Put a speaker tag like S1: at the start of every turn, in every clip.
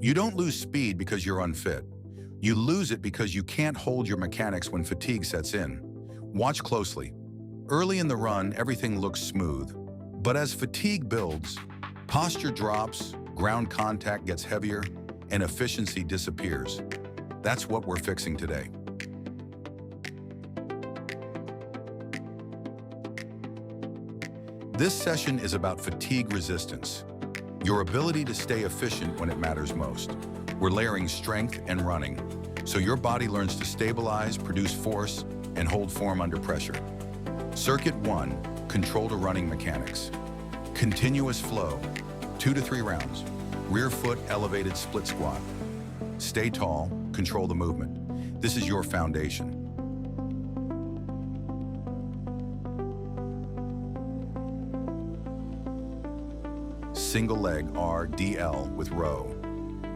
S1: You don't lose speed because you're unfit. You lose it because you can't hold your mechanics when fatigue sets in. Watch closely. Early in the run, everything looks smooth. But as fatigue builds, posture drops, ground contact gets heavier, and efficiency disappears. That's what we're fixing today. This session is about fatigue resistance, your ability to stay efficient when it matters most. We're layering strength and running, so your body learns to stabilize, produce force, and hold form under pressure. Circuit 1, control to running mechanics. Continuous flow, 2 to 3 rounds. Rear foot elevated split squat. Stay tall, control the movement. This is your foundation. Single leg RDL with row.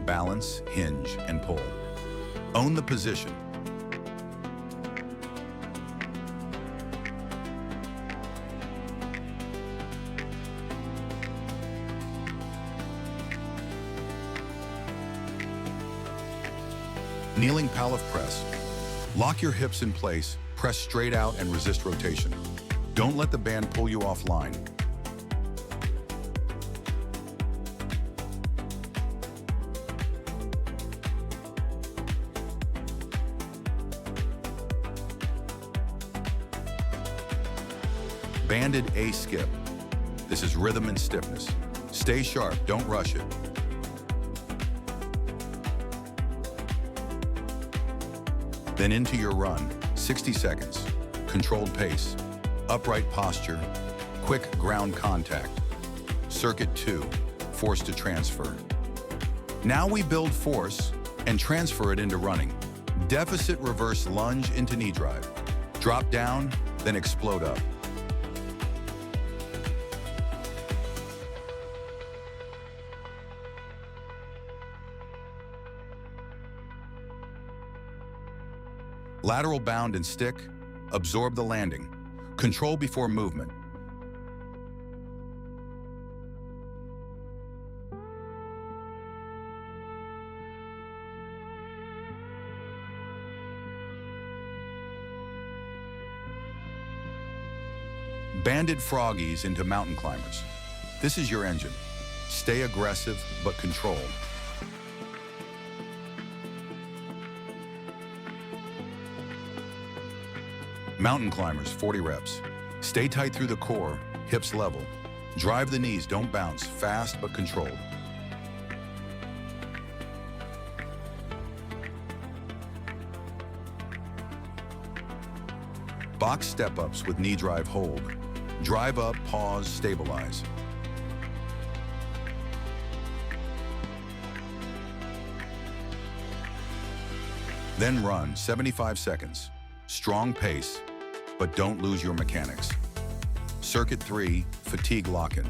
S1: Balance, hinge, and pull. Own the position. Kneeling Pallof press. Lock your hips in place, press straight out and resist rotation. Don't let the band pull you offline. Banded A skip. This is rhythm and stiffness. Stay sharp, don't rush it. Then into your run, 60 seconds. Controlled pace, upright posture, quick ground contact. Circuit 2, force to transfer. Now we build force and transfer it into running. Deficit reverse lunge into knee drive. Drop down, then explode up. Lateral bound and stick, absorb the landing. Control before movement. Banded froggies into mountain climbers. This is your engine. Stay aggressive, but controlled. Mountain climbers, 40 reps. Stay tight through the core, hips level. Drive the knees, don't bounce. Fast but controlled. Box step-ups with knee drive hold. Drive up, pause, stabilize. Then run 75 seconds. Strong pace, but don't lose your mechanics. Circuit 3, fatigue lock-in.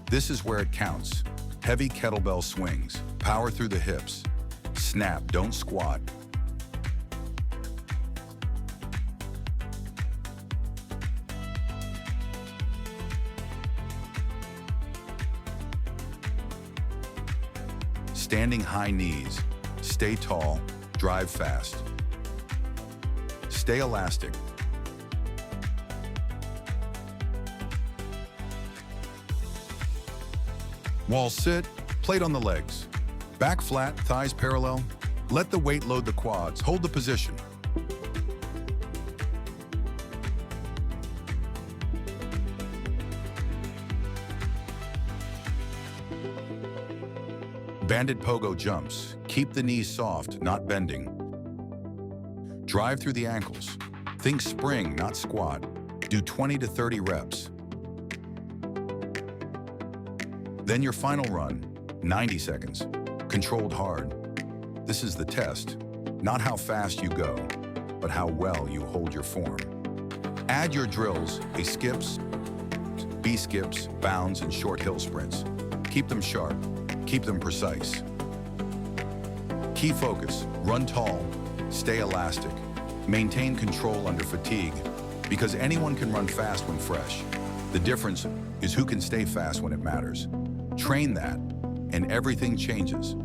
S1: This is where it counts. Heavy kettlebell swings, power through the hips. Snap, don't squat. Standing high knees, stay tall, drive fast. Stay elastic. Wall sit, plate on the legs. Back flat, thighs parallel. Let the weight load the quads. Hold the position. Banded pogo jumps. Keep the knees soft, not bending. Drive through the ankles. Think spring, not squat. Do 20 to 30 reps. Then your final run, 90 seconds. Controlled hard. This is the test. Not how fast you go, but how well you hold your form. Add your drills, A skips, B skips, bounds, and short hill sprints. Keep them sharp. Keep them precise. Key focus, run tall, stay elastic, maintain control under fatigue, because anyone can run fast when fresh. The difference is who can stay fast when it matters. Train that, and everything changes.